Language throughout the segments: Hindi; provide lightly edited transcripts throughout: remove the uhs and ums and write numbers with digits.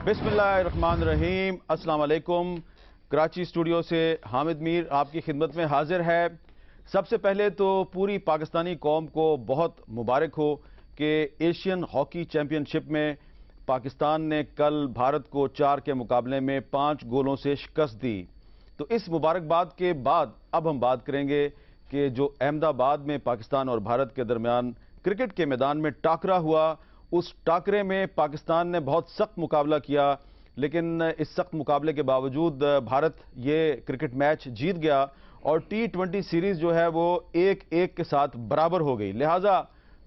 बिस्मिल्लाहिर्रहमानिर्रहीम, अस्सलाम वालेकुम। कराची स्टूडियो से हामिद मीर आपकी खिदमत में हाजिर है। सबसे पहले तो पूरी पाकिस्तानी कौम को बहुत मुबारक हो कि एशियन हॉकी चैम्पियनशिप में पाकिस्तान ने कल भारत को 4 के मुकाबले में 5 गोलों से शिकस्त दी। तो इस मुबारकबाद के बाद अब हम बात करेंगे कि जो अहमदाबाद में पाकिस्तान और भारत के दरमियान क्रिकेट के मैदान में टाकरा हुआ, उस टाकरे में पाकिस्तान ने बहुत सख्त मुकाबला किया, लेकिन इस सख्त मुकाबले के बावजूद भारत ये क्रिकेट मैच जीत गया और T20 सीरीज जो है वो 1-1 के साथ बराबर हो गई। लिहाजा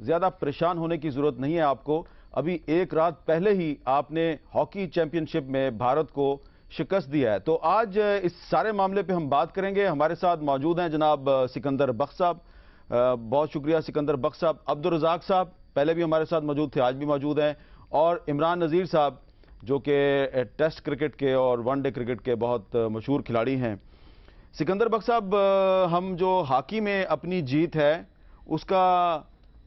ज़्यादा परेशान होने की ज़रूरत नहीं है आपको। अभी एक रात पहले ही आपने हॉकी चैंपियनशिप में भारत को शिकस्त दिया है। तो आज इस सारे मामले पे हम बात करेंगे। हमारे साथ मौजूद हैं जनाब सिकंदर बख्श साहब। बहुत शुक्रिया सिकंदर बख्श साहब। अब्दुल रज़ाक साहब पहले भी हमारे साथ मौजूद थे, आज भी मौजूद हैं। और इमरान नज़ीर साहब जो कि टेस्ट क्रिकेट के और वनडे क्रिकेट के बहुत मशहूर खिलाड़ी हैं। सिकंदर बख्श साहब, हम जो हॉकी में अपनी जीत है उसका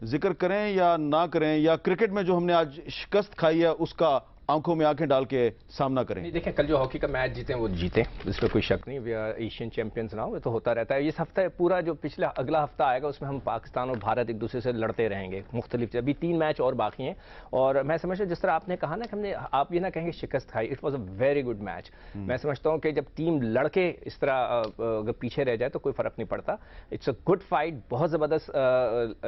जिक्र करें या ना करें, या क्रिकेट में जो हमने आज शिकस्त खाई है उसका आंखों में आंखें डाल के सामना करें? देखें, कल जो हॉकी का मैच जीते वो जीते, इस पर कोई शक नहीं। We are Asian champions now, तो होता रहता है। इस हफ्ता पूरा जो पिछला अगला हफ्ता आएगा उसमें हम पाकिस्तान और भारत एक दूसरे से लड़ते रहेंगे मुख्तलिफ। अभी 3 मैच और बाकी हैं और मैं समझता हूँ जिस तरह आपने कहा ना कि हमने, आप ये ना कहेंगे शिकस्त खाई, it was a very good match. मैं समझता हूँ कि जब टीम लड़के इस तरह अगर पीछे रह जाए तो कोई फर्क नहीं पड़ता। इट्स अ गुड फाइट, बहुत जबरदस्त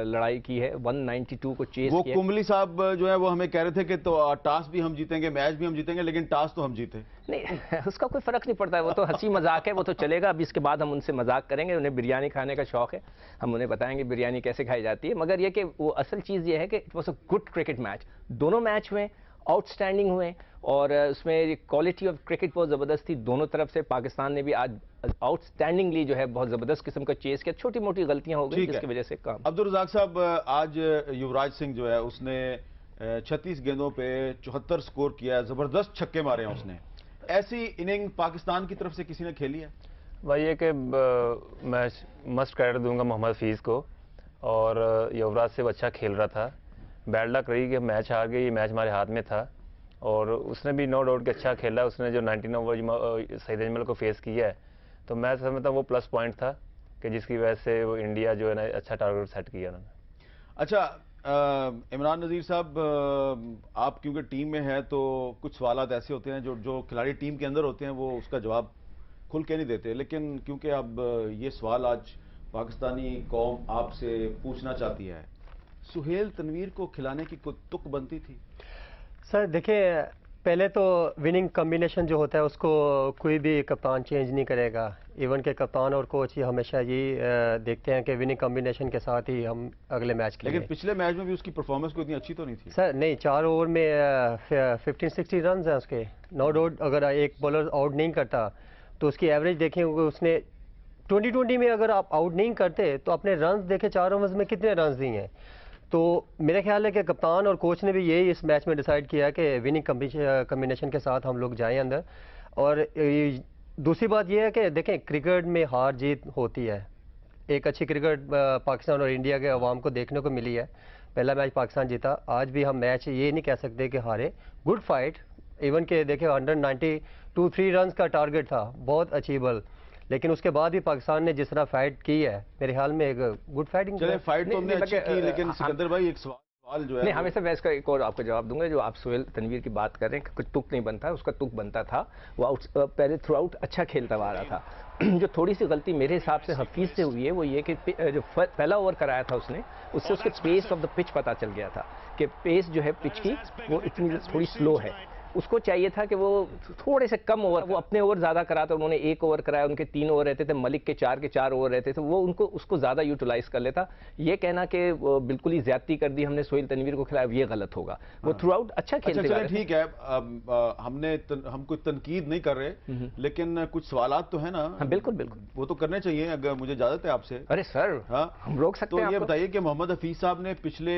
लड़ाई की है, 192 को चेस वो किया। कुंबली साहब जो है वो हमें कह रहे थे कि तो टॉस भी हम जीतेंगे, मैच भी हम जीतेंगे, लेकिन टॉस तो हम जीते नहीं। उसका कोई फर्क नहीं पड़ता है, वो तो हंसी मजाक है, वो तो चलेगा। अभी इसके बाद हम उनसे मजाक करेंगे, उन्हें बिरयानी खाने का शौक है, हम उन्हें बताएंगे बिरयानी कैसे खाई जाती है। मगर ये कि वो असल चीज़ ये है कि it was a good cricket match. दोनों मैच में आउटस्टैंडिंग हुए और उसमें क्वालिटी ऑफ क्रिकेट बहुत ज़बरदस्त थी दोनों तरफ से। पाकिस्तान ने भी आज आउटस्टैंडिंगली जो है बहुत ज़बरदस्त किस्म का चेस किया। छोटी मोटी गलतियां हो गई जिसकी वजह से काम। अब्दुल रज़ाक साहब, आज युवराज सिंह जो है उसने 36 गेंदों पे 74 स्कोर किया है, जबरदस्त छक्के मारे हैं उसने। ऐसी इनिंग पाकिस्तान की तरफ से किसी ने खेली है? भाई ये कि मैं मस्ट क्रेडिट दूंगा मोहम्मद हफीज़ को, और युवराज से वो अच्छा खेल रहा था। बैड लक रही कि मैच हार गई, ये मैच हमारे हाथ में था और उसने भी नो डाउट कि अच्छा खेला। उसने जो 19 ओवर सईद अजमल को फेस किया है, तो मैं समझता हूँ वो प्लस पॉइंट था कि जिसकी वजह से वो इंडिया जो है ना अच्छा टारगेट सेट किया उन्होंने। अच्छा, इमरान नज़ीर साहब, आप क्योंकि टीम में हैं तो कुछ सवालात ऐसे होते हैं जो खिलाड़ी टीम के अंदर होते हैं वो उसका जवाब खुल के नहीं देते, लेकिन क्योंकि अब ये सवाल आज पाकिस्तानी कौम आपसे पूछना चाहती है, सुहेल तनवीर को खिलाने की कोई तुक बनती थी? सर देखिए, पहले तो विनिंग कॉम्बिनेशन जो होता है उसको कोई भी कप्तान चेंज नहीं करेगा। इवन के कप्तान और कोच ही हमेशा ये देखते हैं कि विनिंग कॉम्बिनेशन के साथ ही हम अगले मैच खेलेंगे। लेकिन पिछले मैच में भी उसकी परफॉर्मेंस कोई इतनी अच्छी तो नहीं थी सर। नहीं, 4 ओवर में 15-16 रन हैं उसके, नो डाउट। अगर एक बॉलर आउट नहीं करता तो उसकी एवरेज देखें, उसने 2020 में अगर आप आउट नहीं करते तो अपने रन देखें 4 ओवर्स में कितने रन दिए हैं। तो मेरा ख्याल है कि कप्तान और कोच ने भी यही इस मैच में डिसाइड किया कि विनिंग कम्बिनेशन के साथ हम लोग जाएं अंदर। और दूसरी बात यह है कि देखें, क्रिकेट में हार जीत होती है। एक अच्छी क्रिकेट पाकिस्तान और इंडिया के अवाम को देखने को मिली है। पहला मैच पाकिस्तान जीता, आज भी हम मैच ये नहीं कह सकते कि हारे। गुड फाइट, इवन के देखें 192 3 रन का टारगेट था, बहुत अचीवेबल। लेकिन उसके बाद भी पाकिस्तान ने जिस तरह फाइट की है, मेरे ख्याल में एक गुड फाइटिंग। चले, फाइट तो हमने अच्छी की, लेकिन सिकंदर भाई एक सवाल जो है नहीं, हमेशा मैं इसका एक और आपको जवाब दूंगा। जो आप सुहेल तनवीर की बात कर रहे हैं, कुछ तुक नहीं बनता, उसका तुक बनता था। वो पहले थ्रू आउट अच्छा खेलता आ रहा था। जो थोड़ी सी गलती मेरे हिसाब से हफीज़ से हुई है वो ये कि जो पहला ओवर कराया था उसने, उससे उसके पेस ऑफ द पिच पता चल गया था कि पेस जो है पिच की वो इतनी थोड़ी स्लो है। उसको चाहिए था कि वो थोड़े से कम ओवर, वो अपने ओवर ज़्यादा कराता। उन्होंने 1 ओवर कराया, उनके 3 ओवर रहते थे, मलिक के 4 ओवर रहते थे, वो उसको ज़्यादा यूटिलाइज कर लेता। ये कहना कि बिल्कुल ही ज्यादती कर दी हमने सुहेल तनवीर को खिलाया, ये गलत होगा। वो थ्रू आउट अच्छा खेलते हैं। ठीक है, हम कोई तनकीद नहीं कर रहे, लेकिन कुछ सवालात तो है ना। हाँ, बिल्कुल बिल्कुल, वो तो करने चाहिए, अगर मुझे इजाजत है आपसे। अरे सर, हाँ, हम रोक सकते हैं। तो ये बताइए कि मोहम्मद हफीज साहब ने पिछले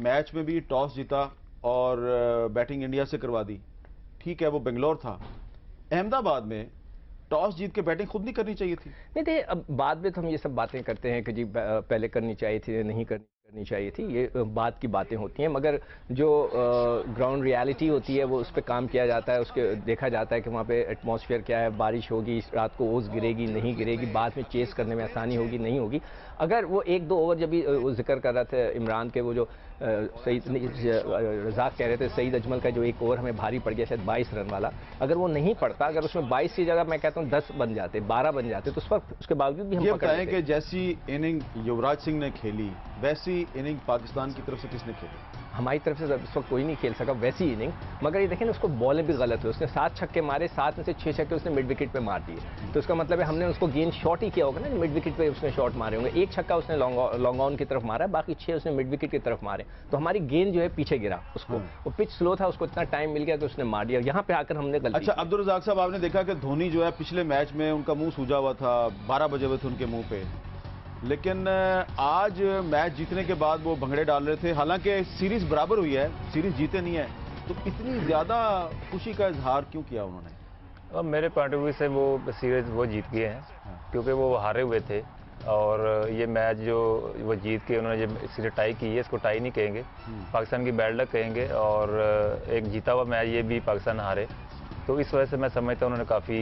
मैच में भी टॉस जीता और बैटिंग इंडिया से करवा दी। ठीक है, वो बेंगलोर था। अहमदाबाद में टॉस जीत के बैटिंग खुद नहीं करनी चाहिए थी? नहीं थे, अब बाद में तो हम ये सब बातें करते हैं कि जी पहले करनी चाहिए थी, नहीं करनी। करनी चाहिए थी। ये बात की बातें होती हैं, मगर जो ग्राउंड रियलिटी होती है वो उस पर काम किया जाता है, उसके देखा जाता है कि वहाँ पे एटमॉस्फेयर क्या है, बारिश होगी, रात को ओस गिरेगी नहीं गिरेगी, बाद में चेस करने में आसानी होगी नहीं होगी। अगर वो 1-2 ओवर जब भी वो जिक्र कर रहे थे इमरान के, वो जो सईद रज़ाक कह रहे थे सईद अजमल का जो एक ओवर हमें भारी पड़ गया शायद 22 रन वाला, अगर वो नहीं पड़ता, अगर उसमें 22 की जगह मैं कहता हूँ 10 बन जाते, 12 बन जाते, तो उस पर उसके बावजूद भी हम पकड़ बताएं लेते। कि जैसी इनिंग युवराज सिंह ने खेली वैसी इनिंग पाकिस्तान की तरफ से किसने खेली? हमारी तरफ से इस वक्त कोई नहीं खेल सका वैसी इनिंग, मगर ये देखें ना उसको बॉलें भी गलत हुई, उसने 7 छक्के मारे, 7 में से 6 छक्के उसने मिड विकेट पे मार दिए, तो उसका मतलब है हमने उसको गेंद शॉट ही किया होगा ना, मिड विकेट पे उसने शॉट मारे होंगे। 1 छक्का उसने लॉन्ग ऑन की तरफ मारा, बाकी 6 उसने मिड विकेट की तरफ मारे, तो हमारी गेंद जो है पीछे गिरा उसको, वो पिच स्लो था, उसको इतना टाइम मिल गया कि उसने मार दिया, यहाँ पे आकर हमने गलती। अच्छा अब्दुल रज़ाक साहब, आपने देखा कि धोनी जो है पिछले मैच में उनका मुंह सूजा हुआ था, 12 बजे हुए थे उनके मुंह पे, लेकिन आज मैच जीतने के बाद वो भंगड़े डाल रहे थे। हालांकि सीरीज बराबर हुई है, सीरीज जीते नहीं है, तो इतनी ज्यादा खुशी का इजहार क्यों किया उन्होंने? और मेरे पॉइंट ऑफ व्यू से वो सीरीज वो जीत गए हैं, क्योंकि वो हारे हुए थे, और ये मैच जो वो जीत के उन्होंने जो सीरीज टाई की है, इसको टाई नहीं कहेंगे, पाकिस्तान की बैड लक कहेंगे, और एक जीता हुआ मैच ये भी पाकिस्तान हारे, तो इस वजह से मैं समझता हूँ उन्होंने काफ़ी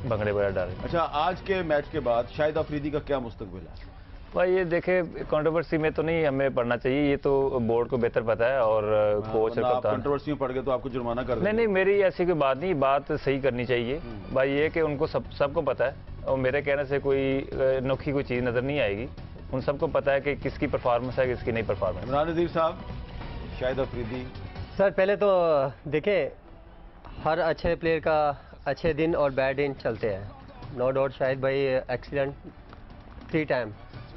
भंगड़े वगैरह डाले। अच्छा, आज के मैच के बाद शाहिद अफरीदी का क्या मुस्तकबिल है? भाई ये देखे, कंट्रोवर्सी में तो नहीं हमें पढ़ना चाहिए, ये तो बोर्ड को बेहतर पता है, और कोच और कप्तान। कंट्रोवर्सी में पड़ गए तो आपको जुर्माना कर देंगे। नहीं, मेरी ऐसी कोई बात नहीं, बात सही करनी चाहिए भाई, ये कि उनको सबको पता है, और मेरे कहने से कोई अनोखी कोई चीज़ नज़र नहीं आएगी, उन सबको पता है कि किसकी परफॉर्मेंस है किसकी नहीं परफॉर्मेंस। इमरान नज़ीर साहब, शाहिद अफरीदी। सर पहले तो देखें, हर अच्छे प्लेयर का अच्छे दिन और बैड दिन चलते हैं, नो डाउट शाहिद भाई excellent 3 time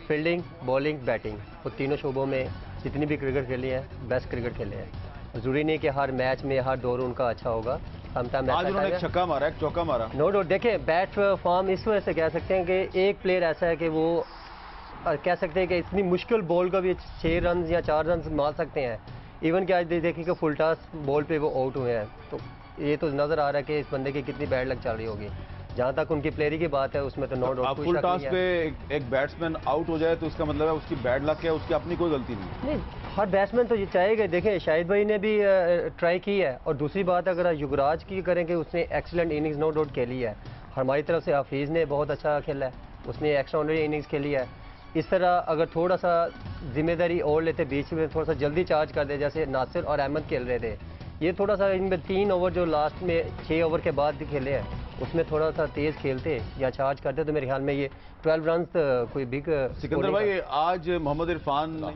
fielding, bowling, batting, वो तीनों शोबों में जितनी भी क्रिकेट खेली है बेस्ट क्रिकेट खेले हैं। ज़रूरी नहीं कि हर मैच में हर दौर उनका अच्छा होगा, समटाइम आज उन्होंने एक छक्का मारा, एक चौका मारा। No doubt. देखें बैट फॉर्म इस वजह से कह सकते हैं कि एक प्लेयर ऐसा है कि वो कह सकते हैं कि इतनी मुश्किल बॉल को भी 6 रन या 4 रन मार सकते हैं। इवन कि आज देखें कि फुल टॉस बॉल पे वो आउट हुए हैं, तो ये तो नज़र आ रहा है कि इस बंदे की कितनी बैड लक चल रही होगी। जहाँ तक उनकी प्लेयरी की बात है उसमें तो नो डाउट फुल टॉस पे एक बैट्समैन आउट हो जाए तो इसका मतलब है उसकी बैड लक है, उसकी अपनी कोई गलती नहीं। हर बैट्समैन तो ये चाहेगा। देखें शाहिद भाई ने भी ट्राई की है, और दूसरी बात अगर युवराज की करें कि उसने एक्सीलेंट इनिंग्स नो डाउट खेली है, हमारी तरफ से हफीज़ ने बहुत अच्छा खेला है, उसने एक्स्ट्राऑर्डिनरी इनिंग्स खेली है। इस तरह अगर थोड़ा सा जिम्मेदारी और लेते, बीच में थोड़ा सा जल्दी चार्ज कर दे, जैसे नासिर और अहमद खेल रहे थे, ये थोड़ा सा इनमें 3 ओवर जो लास्ट में 6 ओवर के बाद खेले हैं उसमें थोड़ा सा तेज़ खेलते या चार्ज करते तो मेरे ख्याल में ये 12 रन कोई बिग। सिकंदर भाई, आज मोहम्मद इरफान,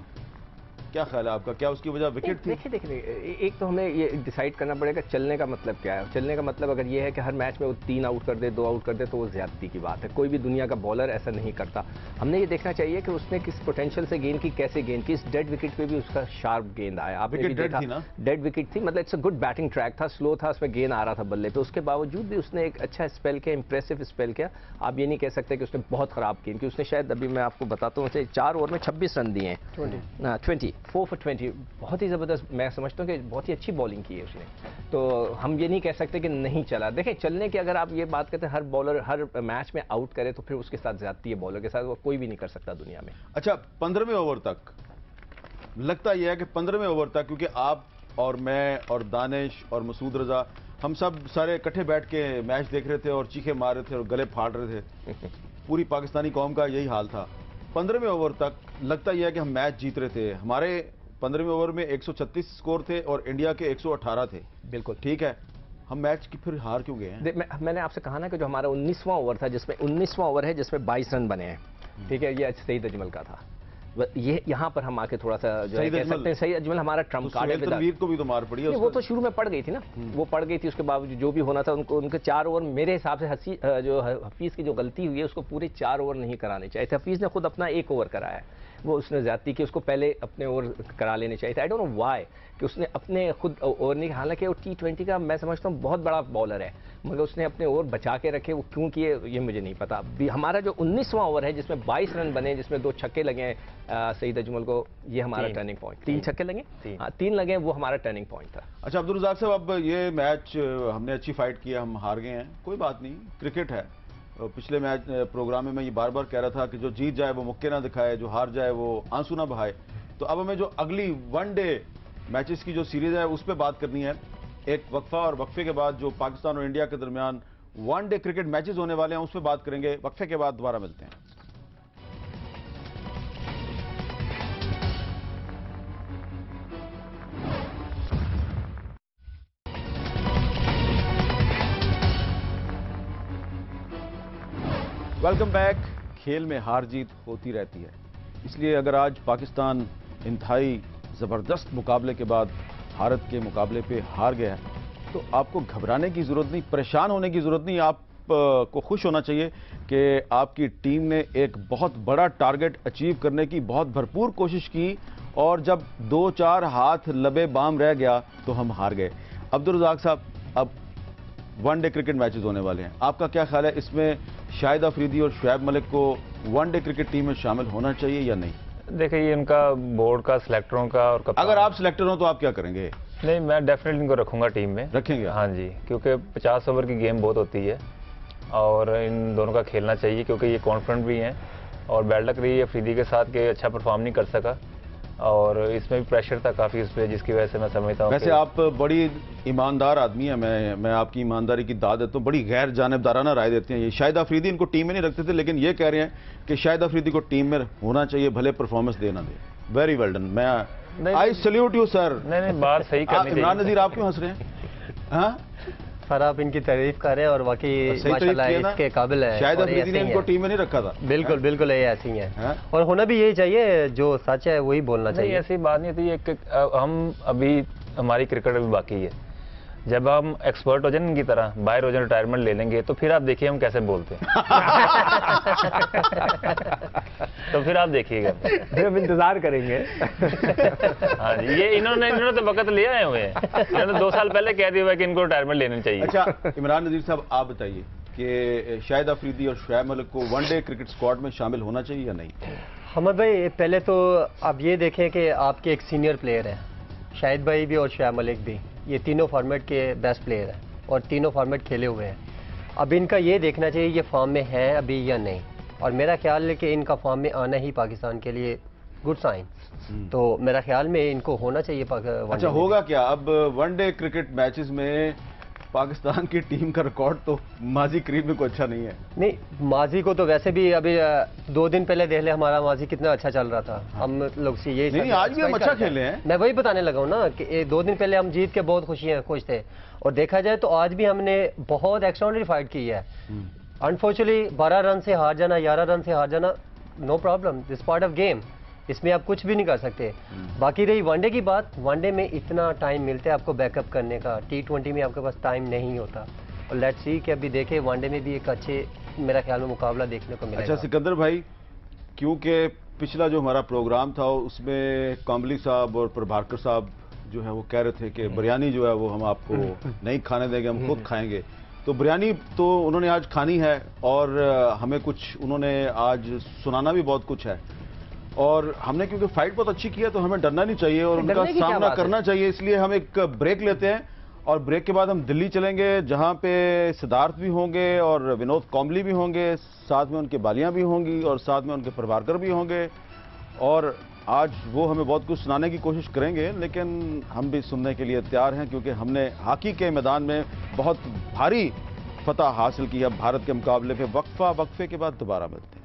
क्या ख्याल है आपका, क्या उसकी वजह विकेट थी? देखिए एक तो हमें ये डिसाइड करना पड़ेगा चलने का मतलब क्या है। चलने का मतलब अगर ये है कि हर मैच में वो 3 आउट कर दे, 2 आउट कर दे, तो वो ज्यादती की बात है। कोई भी दुनिया का बॉलर ऐसा नहीं करता। हमने ये देखना चाहिए कि उसने किस पोटेंशियल से गेंद की, कैसे गेंद की। इस डेड विकेट पे भी उसका शार्प गेंद आया, आपने भी देखा, डेड विकेट थी, मतलब it's a good batting track था, स्लो था, उसमें गेंद आ रहा था बल्ले पे, उसके बावजूद भी उसने एक अच्छा स्पेल किया, इंप्रेसिव स्पेल किया। आप ये नहीं कह सकते कि उसने बहुत खराब गेंद की। उसने शायद, अभी मैं आपको बताता हूँ, 4 ओवर में 26 रन दिए हैं, 20 4 for 20, बहुत ही ज़बरदस्त। मैं समझता हूँ कि बहुत ही अच्छी बॉलिंग की है उसने, तो हम ये नहीं कह सकते कि नहीं चला। देखें चलने की अगर आप ये बात करते हैं, हर बॉलर हर मैच में आउट करे तो फिर उसके साथ ज्यादती है, बॉलर के साथ वो कोई भी नहीं कर सकता दुनिया में। अच्छा, 15वें ओवर तक लगता यह है कि 15वें ओवर तक, क्योंकि आप और मैं और दानिश और मसूद रजा, हम सब सारे इकट्ठे बैठ के मैच देख रहे थे और चीखे मार रहे थे और गले फाड़ रहे थे। पूरी पाकिस्तानी कौम का यही हाल था। 15वें ओवर तक लगता यह है कि हम मैच जीत रहे थे। हमारे 15वें ओवर में 136 स्कोर थे और इंडिया के 118 थे। बिल्कुल ठीक है, हम मैच की फिर हार क्यों गए हैं? मैंने आपसे कहा ना कि जो हमारा 19वां ओवर था, जिसमें 19वां ओवर है जिसमें 22 रन बने हैं, ठीक है, ये सईद अजमल का था। ये यहाँ पर हम आके थोड़ा सा जो है कह सकते हैं सईद अजमल हमारा ट्रम्प कार्ड है। तनवीर को भी तो मार पड़ी है। वो तो शुरू में पड़ गई थी ना, वो पड़ गई थी, उसके बावजूद जो भी होना था उनके 4 ओवर मेरे हिसाब से जो हफीज़ की जो गलती हुई है उसको पूरे 4 ओवर नहीं कराने चाहिए थे। हफीज़ ने खुद अपना 1 ओवर कराया, वो उसने ज्यादती की, उसको पहले अपने ओवर करा लेने चाहिए थे। आई डोंट नो व्हाई कि उसने अपने खुद ओवर नहीं, हालांकि वो T20 का मैं समझता हूँ बहुत बड़ा बॉलर है, मगर उसने अपने ओवर बचा के रखे, वो क्यों किए ये मुझे नहीं पता। हमारा जो 19वां ओवर है जिसमें 22 रन बने, जिसमें 2 छक्के लगे हैं सईद अजमल को, ये हमारा टर्निंग पॉइंट। 3 छक्के लगे, 3 लगे, वो हमारा टर्निंग पॉइंट था। अच्छा अब्दुल रज़ाक साहब, अब ये मैच हमने अच्छी फाइट की, हम हार गए हैं, कोई बात नहीं, क्रिकेट है, पिछले मैच प्रोग्राम में मैं ये बार बार कह रहा था कि जो जीत जाए वो मुक्के ना दिखाए, जो हार जाए वो आंसू ना बहाए। तो अब हमें जो अगली वनडे मैचेस की जो सीरीज है उस पर बात करनी है। एक वक्फा और वक्फे के बाद जो पाकिस्तान और इंडिया के दरमियान वनडे क्रिकेट मैचेस होने वाले हैं उस पर बात करेंगे। वक्फे के बाद दोबारा मिलते हैं। Welcome back. खेल में हार जीत होती रहती है, इसलिए अगर आज पाकिस्तान इंतहाई ज़बरदस्त मुकाबले के बाद भारत के मुकाबले पे हार गया है तो आपको घबराने की ज़रूरत नहीं, परेशान होने की ज़रूरत नहीं। आप को खुश होना चाहिए कि आपकी टीम ने एक बहुत बड़ा टारगेट अचीव करने की बहुत भरपूर कोशिश की और जब 2-4 हाथ लबे बाम रह गया तो हम हार गए। अब्दुल रज़ाक साहब, अब वनडे क्रिकेट मैचेस होने वाले हैं, आपका क्या ख्याल है, इसमें शाहिद अफरीदी और शुएब मलिक को वनडे क्रिकेट टीम में शामिल होना चाहिए या नहीं? देखिए, ये इनका बोर्ड का, सिलेक्टरों का और कप्तान। अगर आप सिलेक्टर हो तो आप क्या करेंगे? नहीं, मैं डेफिनेटली इनको रखूंगा टीम में। रखेंगे? हाँ जी, क्योंकि 50 ओवर की गेम बहुत होती है और इन दोनों का खेलना चाहिए क्योंकि ये कॉन्फिडेंट भी हैं और बैड लक रही है अफरीदी के साथ कि अच्छा परफॉर्म नहीं कर सका और इसमें भी प्रेशर था काफ़ी उस पर, जिसकी वजह से मैं समझता हूँ। वैसे आप बड़ी ईमानदार आदमी हैं, मैं आपकी ईमानदारी की दाद देता हूँ, बड़ी गैर जानिबदाराना राय देते हैं। ये शाहिद अफरीदी इनको टीम में नहीं रखते थे, लेकिन ये कह रहे हैं कि शाहिद अफरीदी को टीम में होना चाहिए, भले परफॉर्मेंस देना दे। वेरी वेल डन, मैं आई सल्यूट यू सर। नहीं, बात सही करनी चाहिए। इमरान नज़ीर, आप क्यों हंस रहे हैं? हाँ सर, आप इनकी तारीफ कर रहे हैं और वाकई माशाल्लाह इसके काबिल है। शायद अफरीदी ने इनको टीम में नहीं रखा था। बिल्कुल बिल्कुल, ये ऐसी ही है और होना भी यही चाहिए, जो सच है वही बोलना चाहिए। ऐसी बात नहीं होती। हम अभी हमारी क्रिकेट अभी बाकी है, जब हम एक्सपर्ट हो जाए इनकी तरह, बाहर हो जाए, रिटायरमेंट ले लेंगे तो फिर आप देखिए हम कैसे बोलते हैं। तो फिर आप देखिएगा, फिर हम इंतजार करेंगे। हाँ जी, ये इन्होंने तो वक्त ले आए हुए हैं। इन्होंने 2 साल पहले कह दिया हुआ कि इनको रिटायरमेंट लेनी चाहिए। अच्छा इमरान नज़ीर साहब, आप बताइए कि शाहिद अफरीदी और शुएब मलिक को वनडे क्रिकेट स्क्वाड में शामिल होना चाहिए या नहीं? हमद भाई, पहले तो आप ये देखें कि आपके एक सीनियर प्लेयर हैं, शाहिद भाई भी और शुएब मलिक भी, ये तीनों फॉर्मेट के बेस्ट प्लेयर हैं और तीनों फॉर्मेट खेले हुए हैं। अब इनका ये देखना चाहिए ये फॉर्म में है अभी या नहीं, और मेरा ख्याल है कि इनका फॉर्म में आना ही पाकिस्तान के लिए गुड साइन। तो मेरा ख्याल में इनको होना चाहिए। अच्छा, होगा क्या अब वनडे क्रिकेट मैचेस में? पाकिस्तान की टीम का रिकॉर्ड तो माजी करीब में कोई अच्छा नहीं है। नहीं, माजी को तो वैसे भी अभी 2 दिन पहले देख ले, हमारा माजी कितना अच्छा चल रहा था। हम लोग से ये नहीं, आज भी हम अच्छा खेले हैं। मैं वही बताने लगा हूँ ना कि 2 दिन पहले हम जीत के बहुत खुश थे और देखा जाए तो आज भी हमने बहुत एक्स्ट्राऑर्डिनरी फाइट की है। अनफॉर्चुनेटली 12 रन से हार जाना, 11 रन से हार जाना, no problem, this part of game, इसमें आप कुछ भी नहीं कर सकते। बाकी रही वनडे की बात, वनडे में इतना टाइम मिलता है आपको बैकअप करने का, T20 में आपके पास टाइम नहीं होता। और लेट्स सी कि अभी देखें वनडे में भी एक अच्छे, मेरा ख्याल में, मुकाबला देखने को मिलेगा। अच्छा सिकंदर भाई, क्योंकि पिछला जो हमारा प्रोग्राम था उसमें कामली साहब और प्रभाकर साहब जो है वो कह रहे थे कि बिरयानी जो है वो हम आपको नहीं खाने देंगे, हम खुद खाएंगे। तो बिरयानी तो उन्होंने आज खानी है और हमें कुछ उन्होंने आज सुनाना भी बहुत कुछ है, और हमने क्योंकि फाइट बहुत अच्छी की है तो हमें डरना नहीं चाहिए और उनका सामना करना चाहिए। इसलिए हम एक ब्रेक लेते हैं और ब्रेक के बाद हम दिल्ली चलेंगे, जहां पे सिद्धार्थ भी होंगे और विनोद काम्बली भी होंगे, साथ में उनके बालियां भी होंगी और साथ में उनके प्रभाकर भी होंगे, और आज वो हमें बहुत कुछ सुनाने की कोशिश करेंगे, लेकिन हम भी सुनने के लिए तैयार हैं क्योंकि हमने हॉकी के मैदान में बहुत भारी फतह हासिल की है भारत के मुकाबले पे। वक्फे के बाद दोबारा मिलते हैं।